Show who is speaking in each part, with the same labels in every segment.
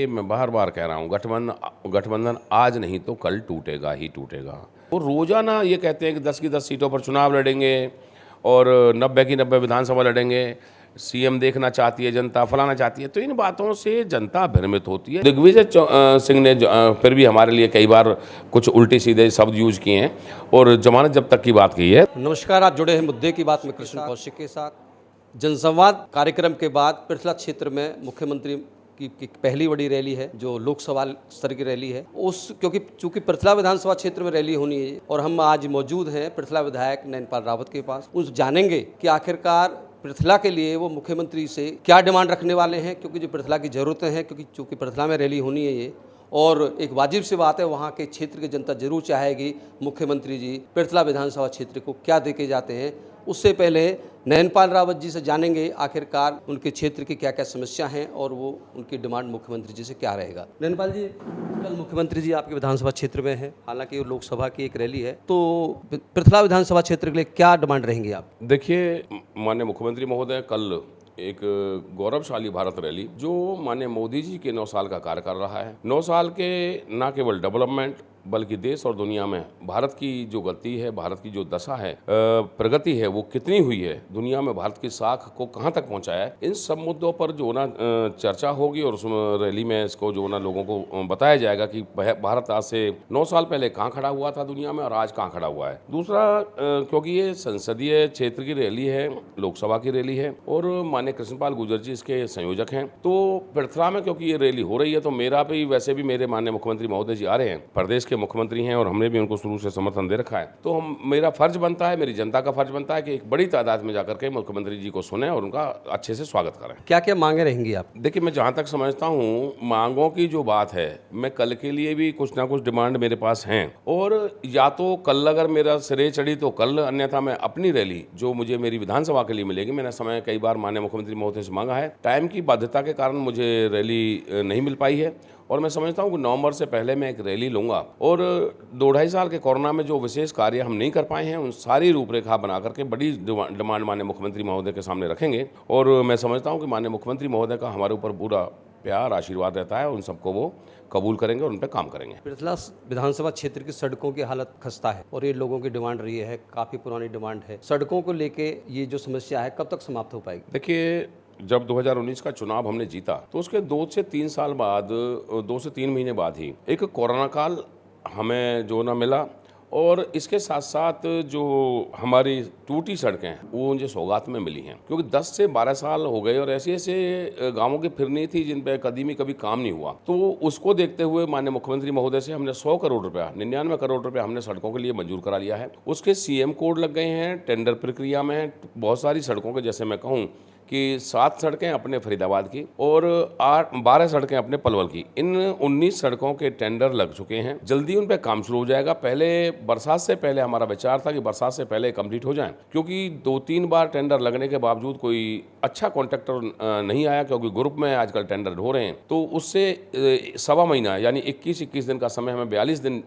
Speaker 1: ये मैं बार बार कह रहा हूँ, गठबंधन आज नहीं तो कल टूटेगा ही टूटेगा। वो रोजाना ये कहते हैं कि 10 की 10 सीटों पर चुनाव लड़ेंगे और 90 की 90 विधानसभा लड़ेंगे, सीएम देखना चाहती है जनता, फलाना चाहती है। तो इन बातों से जनता भ्रमित होती है। दिग्विजय सिंह ने फिर भी हमारे लिए कई बार कुछ उल्टे सीधे शब्द यूज किए हैं और जमानत जब तक की बात की है।
Speaker 2: नमस्कार, आप जुड़े हैं मुद्दे की बात में कृष्ण कौशिक के साथ। जनसंवाद कार्यक्रम के बाद पृथला क्षेत्र में मुख्यमंत्री की पहली बड़ी रैली है, जो लोकसभा स्तर की रैली है। क्योंकि चूंकि पृथला विधानसभा क्षेत्र में रैली होनी है और हम आज मौजूद हैं पृथला विधायक नैनपाल रावत के पास, उस जानेंगे कि आखिरकार पृथला के लिए वो मुख्यमंत्री से क्या डिमांड रखने वाले हैं, क्योंकि जो पृथला की ज़रूरतें हैं, क्योंकि चूँकि पृथला में रैली होनी है ये, और एक वाजिब सी बात है, वहाँ के क्षेत्र की जनता जरूर चाहेगी मुख्यमंत्री जी पृथला विधानसभा क्षेत्र को क्या दे के जाते हैं। उससे पहले नैनपाल रावत जी से जानेंगे आखिरकार उनके क्षेत्र की क्या क्या समस्या हैं और वो उनकी डिमांड मुख्यमंत्री जी से क्या रहेगा। नैनपाल जी, कल मुख्यमंत्री जी आपके विधानसभा क्षेत्र में हैं, हालांकि वो लोकसभा की एक रैली है, तो पृथला विधानसभा क्षेत्र के लिए क्या डिमांड रहेंगी आप?
Speaker 1: देखिए, माननीय मुख्यमंत्री महोदय कल एक गौरवशाली भारत रैली, जो माननीय मोदी जी के 9 साल का कार्य कर रहा है, 9 साल के न केवल डेवलपमेंट बल्कि देश और दुनिया में भारत की जो गति है, भारत की जो दशा है, प्रगति है, वो कितनी हुई है, दुनिया में भारत की साख को कहां तक पहुंचाया है, इन सब मुद्दों पर जो ना चर्चा होगी और उस रैली में इसको जो ना लोगों को बताया जाएगा कि भारत आज से 9 साल पहले कहां खड़ा हुआ था दुनिया में और आज कहां खड़ा हुआ है। दूसरा, क्योंकि ये संसदीय क्षेत्र की रैली है, लोकसभा की रैली है और माननीय कृष्णपाल गुर्जर जी इसके संयोजक हैं, तो पृथला में क्योंकि ये रैली हो रही है, तो मेरा भी, वैसे भी मेरे माननीय मुख्यमंत्री महोदय जी आ रहे हैं, प्रदेश के मुख्यमंत्री हैं और हमने भी उनको शुरू से समर्थन दे रखा है, तो मेरा फर्ज बनता है, मेरी जनता का फर्ज बनता है कि एक बड़ी तादाद में जाकर के मुख्यमंत्री जी को सुने और उनका अच्छे से स्वागत करें।
Speaker 2: क्या क्या मांगे रहेंगी आप?
Speaker 1: देखिए, मैं जहां तक समझता हूं, मांगों की जो बात है, मैं कल के लिए भी कुछ ना कुछ डिमांड मेरे पास हैं और या तो कल अगर मेरा सिरे चढ़ी तो कल, अन्यथा मैं अपनी रैली जो मुझे मेरी विधानसभा के लिए मिलेगी, मैंने समय कई बार माननीय मुख्यमंत्री महोदय से मांगा है, टाइम की बाध्यता के कारण मुझे रैली नहीं मिल पाई है और मैं समझता हूं कि नवंबर से पहले मैं एक रैली लूंगा और 2-2.5 साल के कोरोना में जो विशेष कार्य हम नहीं कर पाए हैं, उन सारी रूपरेखा बना करके बड़ी डिमांड माननीय मुख्यमंत्री महोदय के सामने रखेंगे और मैं समझता हूं कि माननीय मुख्यमंत्री महोदय का हमारे ऊपर पूरा प्यार, आशीर्वाद रहता है, उन सबको वो कबूल करेंगे और उन पर काम करेंगे।
Speaker 2: पृथला विधानसभा क्षेत्र की सड़कों की हालत खस्ता है और ये लोगों की डिमांड रही है, काफ़ी पुरानी डिमांड है। सड़कों को लेके ये जो समस्या है, कब तक समाप्त हो पाएगी?
Speaker 1: देखिए, जब 2019 का चुनाव हमने जीता तो उसके 2 से 3 साल बाद, 2 से 3 महीने बाद ही एक कोरोना काल हमें जो ना मिला और इसके साथ साथ जो हमारी टूटी सड़कें हैं वो मुझे सौगात में मिली हैं, क्योंकि 10 से 12 साल हो गए और ऐसे ऐसे गांवों की फिरनी थी जिन पे कदीमी कभी काम नहीं हुआ। तो उसको देखते हुए माननीय मुख्यमंत्री महोदय से हमने 100 करोड़ रुपया, 99 करोड़ रुपया हमने सड़कों के लिए मंजूर करा लिया है। उसके सीएम कोड लग गए हैं, टेंडर प्रक्रिया में है बहुत सारी सड़कों के। जैसे मैं कहूँ कि 7 सड़कें अपने फरीदाबाद की और 12 सड़कें अपने पलवल की, इन 19 सड़कों के टेंडर लग चुके हैं। जल्दी उन पे काम शुरू हो जाएगा। पहले बरसात से पहले हमारा विचार था कि बरसात से पहले कंप्लीट हो जाएं, क्योंकि 2-3 बार टेंडर लगने के बावजूद कोई अच्छा कॉन्ट्रैक्टर नहीं आया, क्योंकि ग्रुप में आजकल टेंडर हो रहे हैं। तो उससे सवा महीना यानी 21 दिन का समय, हमें 42 दिन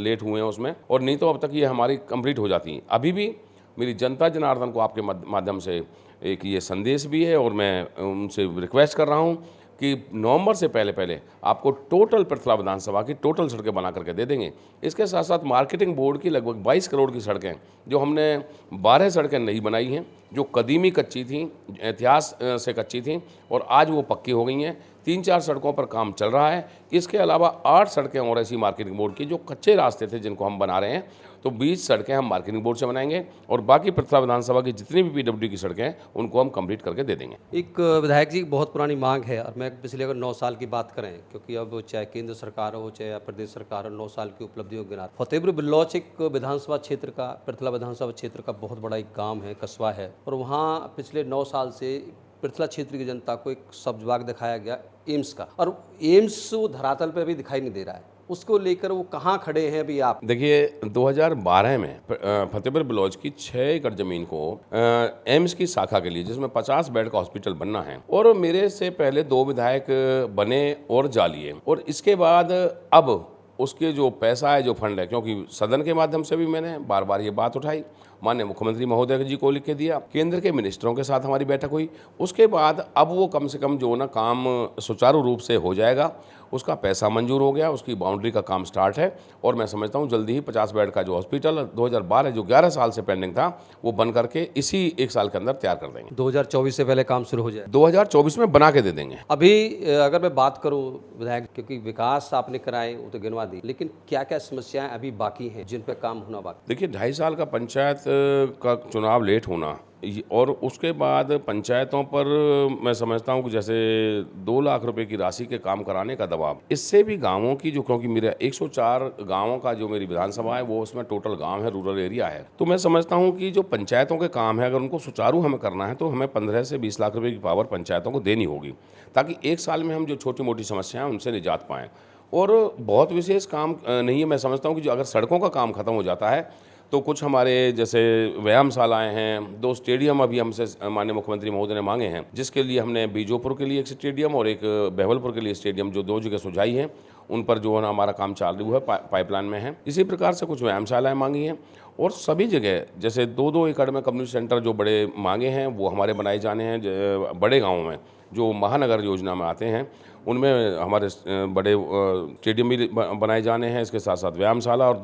Speaker 1: लेट हुए हैं उसमें, और नहीं तो अब तक ये हमारी कंप्लीट हो जाती। अभी भी मेरी जनता जनार्दन को आपके माध्यम से एक ये संदेश भी है और मैं उनसे रिक्वेस्ट कर रहा हूं कि नवंबर से पहले आपको टोटल पृथला विधानसभा की टोटल सड़कें बना करके दे देंगे। इसके साथ साथ मार्केटिंग बोर्ड की लगभग 22 करोड़ की सड़कें, जो हमने 12 सड़कें नहीं बनाई हैं, जो कदीमी कच्ची थी, इतिहास से कच्ची थी और आज वो पक्की हो गई हैं। 3-4 सड़कों पर काम चल रहा है। इसके अलावा 8 सड़कें और ऐसी मार्केटिंग बोर्ड की जो कच्चे रास्ते थे जिनको हम बना रहे हैं, तो 20 सड़कें हम मार्केटिंग बोर्ड से बनाएंगे और बाकी पृथला विधानसभा की जितनी भी पीडब्ल्यूडी की सड़कें हैं उनको हम कंप्लीट करके दे देंगे।
Speaker 2: एक विधायक जी, बहुत पुरानी मांग है और मैं पिछले अगर 9 साल की बात करें, क्योंकि अब चाहे केंद्र सरकार हो चाहे प्रदेश सरकार हो, 9 साल की उपलब्धियों के गिना, फतेहपुर बिल्लौच एक विधानसभा क्षेत्र का, पृथला विधानसभा क्षेत्र का बहुत बड़ा एक गाँव है, कस्बा है, और वहाँ पिछले 9 साल से पृथला क्षेत्र की जनता को एक सब्ज दिखाया गया एम्स का, और एम्स वो धरातल पर भी दिखाई नहीं दे रहा है। उसको लेकर वो कहाँ खड़े हैं अभी आप?
Speaker 1: देखिए, 2012 में फतेहपुर बिलौज की 6 एकड़ जमीन को एम्स की शाखा के लिए, जिसमें 50 बेड का हॉस्पिटल बनना है, और मेरे से पहले 2 विधायक बने और जा लिए, और इसके बाद अब उसके जो पैसा है, जो फंड है, क्योंकि सदन के माध्यम से भी मैंने बार बार ये बात उठाई माननीय मुख्यमंत्री महोदय जी को लिख के दिया, केंद्र के मिनिस्टरों के साथ हमारी बैठक हुई। उसके बाद अब वो कम से कम जो ना काम सुचारू रूप से हो जाएगा, उसका पैसा मंजूर हो गया, उसकी बाउंड्री का काम स्टार्ट है और मैं समझता हूँ जल्दी ही 50 बेड का जो हॉस्पिटल 2012 जो 11 साल से पेंडिंग था वो बन करके इसी 1 साल के अंदर तैयार कर देंगे।
Speaker 2: 2024 से पहले काम शुरू हो जाए।
Speaker 1: 2024 में बना के दे देंगे।
Speaker 2: अभी अगर मैं बात करूं विधायक, क्योंकि विकास आपने कराए वो तो गिनवा दी, लेकिन क्या क्या समस्याएं अभी बाकी हैं जिन पे काम होना बाकी?
Speaker 1: देखिए 2.5 साल का पंचायत का चुनाव लेट होना और उसके बाद पंचायतों पर मैं समझता हूँ कि जैसे 2 लाख रुपए की राशि के काम कराने का दबाव, इससे भी गांवों की जो, क्योंकि मेरा 104 गांवों का जो मेरी विधानसभा है वो उसमें टोटल गांव है, रूरल एरिया है, तो मैं समझता हूँ कि जो पंचायतों के काम है अगर उनको सुचारू हमें करना है तो हमें 15 से 20 लाख रुपये की पावर पंचायतों को देनी होगी, ताकि 1 साल में हम जो छोटी मोटी समस्याएं उनसे निजात पाएँ। और बहुत विशेष काम नहीं है, मैं समझता हूँ कि जो अगर सड़कों का काम खत्म हो जाता है तो कुछ हमारे जैसे व्यायामशालाएं हैं, 2 स्टेडियम अभी हमसे माननीय मुख्यमंत्री महोदय ने मांगे हैं, जिसके लिए हमने बीजोपुर के लिए एक स्टेडियम और एक बहवलपुर के लिए स्टेडियम जो 2 जगह सुझाई हैं, उन पर जो है ना हमारा काम चालू है, पाइपलाइन में है। इसी प्रकार से कुछ व्यायामशालाएँ मांगी हैं और सभी जगह जैसे 2-2 एकड़ में कम्युनिटी सेंटर जो बड़े मांगे हैं वो हमारे बनाए जाने हैं। बड़े गाँवों में जो महानगर योजना में आते हैं उनमें हमारे बड़े स्टेडियम भी बनाए जाने हैं, इसके साथ साथ व्यायामशाला और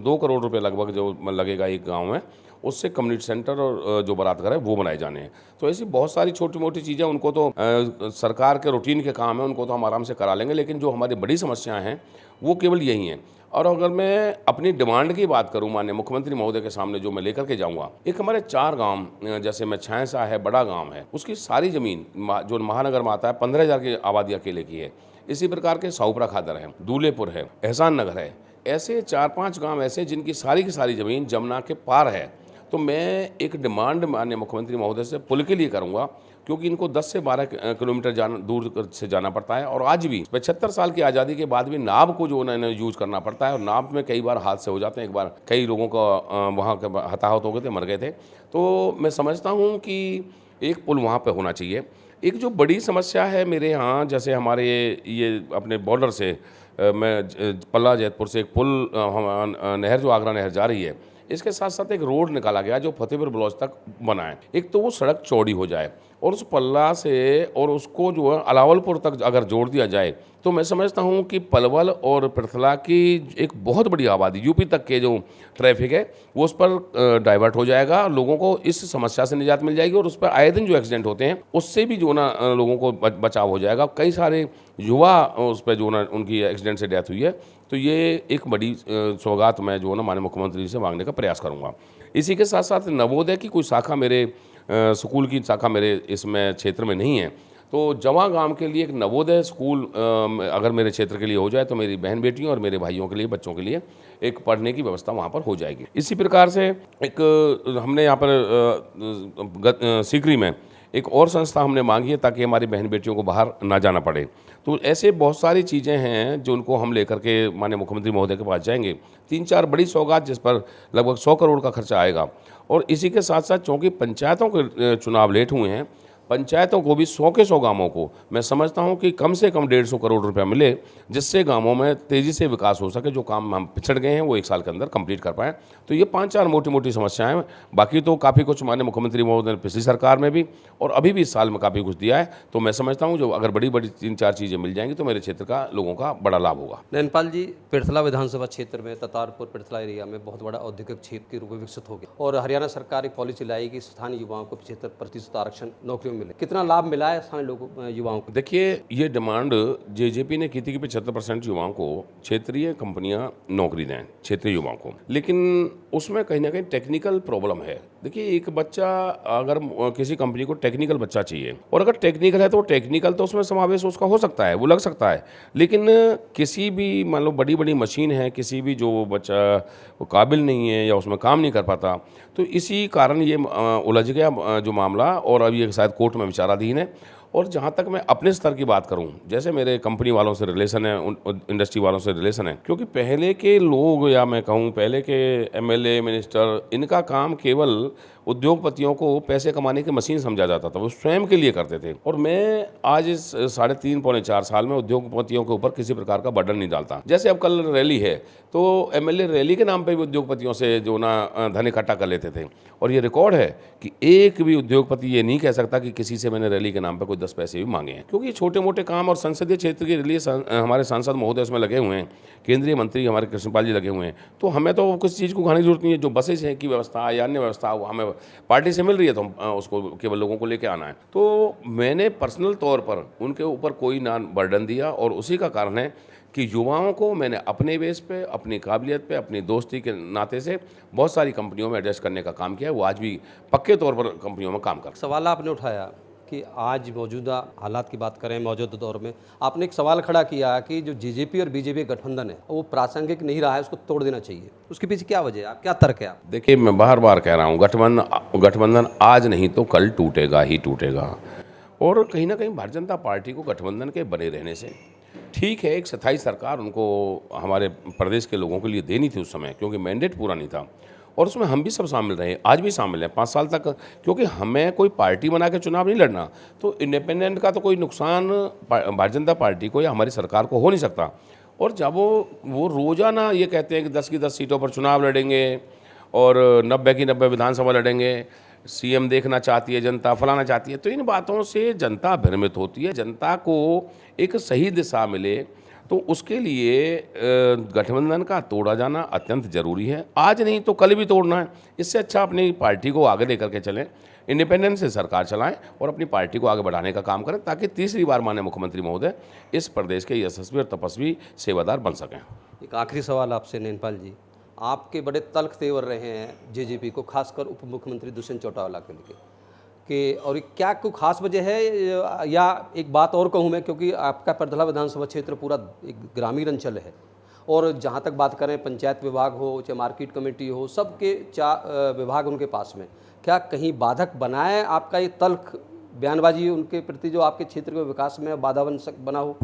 Speaker 1: 2 करोड़ रुपए लगभग जो लगेगा एक गांव में, उससे कम्युनिटी सेंटर और जो बारातघर है वो बनाए जाने हैं। तो ऐसी बहुत सारी छोटी मोटी चीज़ें, उनको तो सरकार के रूटीन के काम है, उनको तो हम आराम से करा लेंगे, लेकिन जो हमारी बड़ी समस्याएं हैं वो केवल यही हैं। और अगर मैं अपनी डिमांड की बात करूं माननीय मुख्यमंत्री महोदय के सामने जो मैं लेकर के जाऊंगा, एक हमारे 4 गांव जैसे में छैंसा है, बड़ा गांव है, उसकी सारी ज़मीन जो महानगर में आता है 15,000 की आबादी अकेले की है। इसी प्रकार के साउपरा खादर है, दूलेपुर है, एहसान नगर है, ऐसे 4-5 गांव ऐसे जिनकी सारी की सारी ज़मीन जमुना के पार है। तो मैं एक डिमांड माननीय मुख्यमंत्री महोदय से पुल के लिए करूंगा, क्योंकि इनको 10 से 12 किलोमीटर दूर से जाना पड़ता है और आज भी 75 साल की आज़ादी के बाद भी नाव को जो इन्हें यूज़ करना पड़ता है और नाव में कई बार हादसे हो जाते हैं। एक बार कई लोगों का वहाँ के हताहत हो गए थे, मर गए थे। तो मैं समझता हूँ कि एक पुल वहाँ पर होना चाहिए। एक जो बड़ी समस्या है मेरे यहाँ, जैसे हमारे ये अपने बॉर्डर से मैं पल्ला जैतपुर से एक पुल नहर जो आगरा नहर जा रही है, इसके साथ साथ एक रोड निकाला गया जो फतेहपुर ब्लॉच तक बना है। एक तो वो सड़क चौड़ी हो जाए और उस पल्ला से और उसको जो है अलावलपुर तक अगर जोड़ दिया जाए तो मैं समझता हूँ कि पलवल और पृथला की एक बहुत बड़ी आबादी, यूपी तक के जो ट्रैफिक है वो उस पर डाइवर्ट हो जाएगा, लोगों को इस समस्या से निजात मिल जाएगी और उस पर आए दिन जो एक्सीडेंट होते हैं उससे भी जो ना लोगों को बचाव हो जाएगा। कई सारे युवा उस पर जो ना उनकी एक्सीडेंट से डेथ हुई है। तो ये एक बड़ी सौगात मैं जो ना माननीय मुख्यमंत्री से मांगने का प्रयास करूँगा। इसी के साथ साथ नवोदय की कोई शाखा मेरे स्कूल की शाखा मेरे इसमें क्षेत्र में नहीं है, तो जवां गांव के लिए एक नवोदय स्कूल अगर मेरे क्षेत्र के लिए हो जाए तो मेरी बहन बेटियों और मेरे भाइयों के लिए, बच्चों के लिए एक पढ़ने की व्यवस्था वहां पर हो जाएगी। इसी प्रकार से एक हमने यहाँ पर सीकरी में एक और संस्था हमने मांगी है ताकि हमारी बहन बेटियों को बाहर ना जाना पड़े। तो ऐसे बहुत सारी चीज़ें हैं जो उनको हम लेकर के माननीय मुख्यमंत्री महोदय के पास जाएंगे। 3-4 बड़ी सौगात जिस पर लगभग 100 करोड़ का खर्चा आएगा। और इसी के साथ साथ चूँकि पंचायतों के चुनाव लेट हुए हैं, पंचायतों को भी 100 के 100 गांवों को मैं समझता हूं कि कम से कम 150 करोड़ रुपया मिले, जिससे गांवों में तेज़ी से विकास हो सके। जो काम हम पिछड़ गए हैं वो 1 साल के अंदर कंप्लीट कर पाएँ। तो ये 5-4 मोटी मोटी समस्याएं, बाकी तो काफ़ी कुछ माननीय मुख्यमंत्री महोदय ने पिछली सरकार में भी और अभी भी इस साल में काफ़ी कुछ दिया है। तो मैं समझता हूँ जो अगर बड़ी बड़ी 3-4 चीज़ें मिल जाएंगी तो मेरे क्षेत्र का लोगों का बड़ा लाभ होगा।
Speaker 2: नैनपाल जी, पृथला विधानसभा क्षेत्र में ततारपुर पृथला एरिया में बहुत बड़ा औद्योगिक क्षेत्र के रूप में विकसित हो गया और हरियाणा सरकार एक पॉलिसी लाई कि स्थानीय युवाओं को 75% आरक्षण नौकरियों में मिले। कितना लाभ मिला है स्थानीय लोगों युवाओं को?
Speaker 1: देखिए, ये डिमांड जेजेपी ने की थी कि 75% युवाओं को क्षेत्रीय कंपनियां नौकरी दें, क्षेत्रीय युवाओं को, लेकिन उसमें कहीं ना कहीं टेक्निकल प्रॉब्लम है। देखिए, एक बच्चा अगर किसी कंपनी को टेक्निकल बच्चा चाहिए और अगर टेक्निकल है तो टेक्निकल तो उसमें समावेश उसका हो सकता है, वो लग सकता है, लेकिन किसी भी मान लो बड़ी बड़ी मशीन है, किसी भी जो बच्चा वो काबिल नहीं है या उसमें काम नहीं कर पाता, तो इसी कारण ये उलझ गया जो मामला और अब ये शायद कोर्ट में विचाराधीन है। और जहाँ तक मैं अपने स्तर की बात करूँ, जैसे मेरे कंपनी वालों से रिलेशन है, इंडस्ट्री वालों से रिलेशन है, क्योंकि पहले के लोग या मैं कहूँ पहले के एमएलए, मिनिस्टर, इनका काम केवल उद्योगपतियों को पैसे कमाने की मशीन समझा जाता था, वो स्वयं के लिए करते थे। और मैं आज इस 3.5 पौने 4 साल में उद्योगपतियों के ऊपर किसी प्रकार का बर्डन नहीं डालता। जैसे अब कल रैली है तो एमएलए रैली के नाम पे भी उद्योगपतियों से जो ना धन इकट्ठा कर लेते थे, और ये रिकॉर्ड है कि एक भी उद्योगपति ये नहीं कह सकता कि किसी से मैंने रैली के नाम पे कोई 10 पैसे भी मांगे हैं, क्योंकि छोटे मोटे काम और संसदीय क्षेत्र के लिए हमारे सांसद महोदय उसमें लगे हुए हैं, केंद्रीय मंत्री हमारे कृष्णपाल जी लगे हुए हैं। तो हमें तो किसी चीज़ को खाने की जरूरत नहीं है। जो बसेज है की व्यवस्था या अन्य व्यवस्था वो हमें पार्टी से मिल रही है तो हम उसको केवल लोगों को लेके आना है। तो मैंने पर्सनल तौर पर उनके ऊपर कोई ना बर्डन दिया, और उसी का कारण है कि युवाओं को मैंने अपने बेस पे, अपनी काबिलियत पे, अपनी दोस्ती के नाते से बहुत सारी कंपनियों में एडजस्ट करने का काम किया है। वो आज भी पक्के तौर पर कंपनियों में काम कर।
Speaker 2: सवाल आपने उठाया कि आज मौजूदा हालात की बात करें, मौजूदा दौर में आपने एक सवाल खड़ा किया कि जो जेजेपी और बीजेपी गठबंधन है वो प्रासंगिक नहीं रहा है, उसको तोड़ देना चाहिए। उसके पीछे क्या वजह है, आप क्या तर्क है? आप
Speaker 1: देखिए, मैं बार बार कह रहा हूँ, गठबंधन आज नहीं तो कल टूटेगा ही टूटेगा। और कहीं ना कहीं भारतीय जनता पार्टी को गठबंधन के बने रहने से ठीक है, एक स्थायी सरकार उनको हमारे प्रदेश के लोगों के लिए देनी थी उस समय, क्योंकि मैंडेट पूरा नहीं था, और उसमें हम भी सब शामिल रहे, आज भी शामिल हैं 5 साल तक। क्योंकि हमें कोई पार्टी बना के चुनाव नहीं लड़ना, तो इंडिपेंडेंट का तो कोई नुकसान भारतीय जनता पार्टी को या हमारी सरकार को हो नहीं सकता। और जब वो रोज़ाना ये कहते हैं कि 10 की 10 सीटों पर चुनाव लड़ेंगे और 90 की 90 विधानसभा लड़ेंगे, सीएम देखना चाहती है जनता, फलाना चाहती है, तो इन बातों से जनता भ्रमित होती है। जनता को एक सही दिशा मिले तो उसके लिए गठबंधन का तोड़ा जाना अत्यंत जरूरी है। आज नहीं तो कल भी तोड़ना है। इससे अच्छा अपनी पार्टी को आगे लेकर के चलें, इंडिपेंडेंस से सरकार चलाएं और अपनी पार्टी को आगे बढ़ाने का काम करें, ताकि तीसरी बार माननीय मुख्यमंत्री महोदय इस प्रदेश के यशस्वी और तपस्वी सेवादार बन सकें।
Speaker 2: एक आखिरी सवाल आपसे नैनपाल जी, आपके बड़े तल्ख तेवर रहे हैं जेजेपी को, खासकर उप मुख्यमंत्री दुष्यंत चौटाला के लिए कि, और क्या कोई खास वजह है? या एक बात और कहूँ मैं, क्योंकि आपका परधला विधानसभा क्षेत्र पूरा एक ग्रामीण अंचल है, और जहाँ तक बात करें पंचायत विभाग हो चाहे मार्केट कमेटी हो, सबके विभाग उनके पास में, क्या कहीं बाधक बनाए आपका ये तल्ख बयानबाजी उनके प्रति जो आपके क्षेत्र के विकास में बाधा बना हो?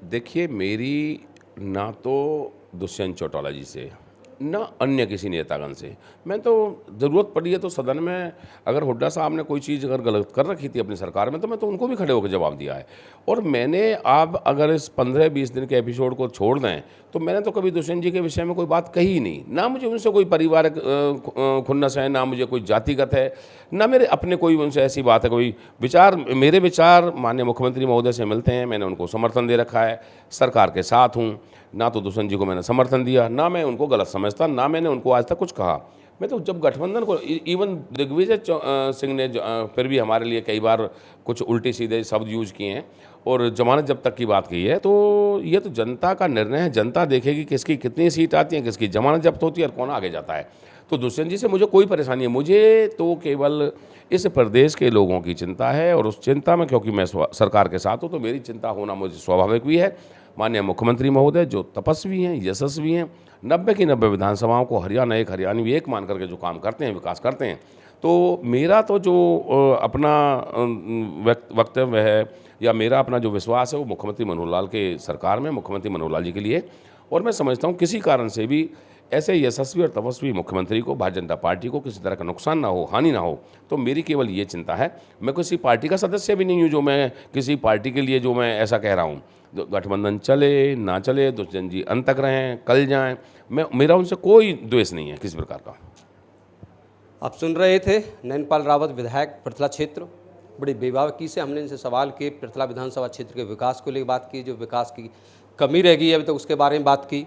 Speaker 1: देखिए, मेरी ना तो दुष्यंत चौटाला जी से ना अन्य किसी नेतागण से, मैं तो ज़रूरत पड़ी है तो सदन में अगर हुड्डा साहब ने कोई चीज़ अगर गलत कर रखी थी अपनी सरकार में, तो मैं तो उनको भी खड़े होकर जवाब दिया है। और मैंने आप अगर इस 15-20 दिन के एपिसोड को छोड़ दें तो मैंने तो कभी दुष्यंत जी के विषय में कोई बात कही ही नहीं। ना मुझे उनसे कोई पारिवारिक खुन्नस है, ना मुझे कोई जातिगत है, ना मेरे अपने कोई उनसे ऐसी बात है। कोई विचार, मेरे विचार माननीय मुख्यमंत्री महोदय से मिलते हैं, मैंने उनको समर्थन दे रखा है, सरकार के साथ हूँ। ना तो दुष्यंत जी को मैंने समर्थन दिया, ना मैं उनको गलत समझता, ना मैंने उनको आज तक कुछ कहा। मैं तो जब गठबंधन को इवन दिग्विजय सिंह ने फिर भी हमारे लिए कई बार कुछ उल्टे सीधे शब्द यूज किए हैं और जमानत जब तक की बात की है, तो ये तो जनता का निर्णय है। जनता देखेगी किसकी कितनी सीट आती है, किसकी जमानत जब्त होती है और कौन आगे जाता है। तो दुष्यंत जी से मुझे कोई परेशानी है, मुझे तो केवल इस प्रदेश के लोगों की चिंता है, और उस चिंता में क्योंकि मैं सरकार के साथ हूँ तो मेरी चिंता होना मुझे स्वाभाविक भी है। माननीय मुख्यमंत्री महोदय जो तपस्वी हैं, यशस्वी हैं, 90 की 90 विधानसभाओं को हरियाणा एक, हरियाणवी एक मान करके जो काम करते हैं, विकास करते हैं, तो मेरा तो जो अपना वक्तव्य है या मेरा अपना जो विश्वास है वो मुख्यमंत्री मनोहर लाल के सरकार में, मुख्यमंत्री मनोहर लाल जी के लिए। और मैं समझता हूँ किसी कारण से भी ऐसे यशस्वी और तपस्वी मुख्यमंत्री को, भारतीय जनता पार्टी को किसी तरह का नुकसान ना हो, हानि ना हो, तो मेरी केवल ये चिंता है। मैं किसी पार्टी का सदस्य भी नहीं हूँ जो मैं किसी पार्टी के लिए जो मैं ऐसा कह रहा हूँ। गठबंधन चले ना चले, दुष्यंत जी अंत तक रहें, कल जाएं, मेरा उनसे कोई द्वेष नहीं है किसी प्रकार का।
Speaker 2: आप सुन रहे थे नैनपाल रावत, विधायक पृथला क्षेत्र। बड़ी बेबाकी से हमने इनसे सवाल किए, पृथला विधानसभा क्षेत्र के विकास को लेकर बात की, जो विकास की कमी रह गई है अभी तक उसके बारे में बात की,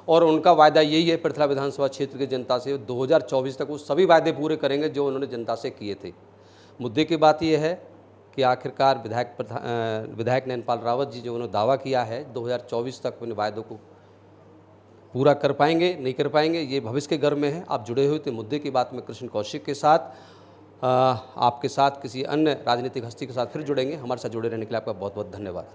Speaker 2: और उनका वायदा यही है पृथला विधानसभा क्षेत्र की जनता से 2024 तक वो सभी वायदे पूरे करेंगे जो उन्होंने जनता से किए थे। मुद्दे की बात यह है कि आखिरकार विधायक नैनपाल रावत जी जो उन्होंने दावा किया है 2024 तक उन वायदों को पूरा कर पाएंगे नहीं कर पाएंगे, ये भविष्य के घर में है। आप जुड़े हुए थे मुद्दे की बात में कृष्ण कौशिक के साथ। आपके साथ किसी अन्य राजनीतिक हस्ती के साथ फिर जुड़ेंगे। हमारे साथ जुड़े रहने के लिए आपका बहुत बहुत धन्यवाद।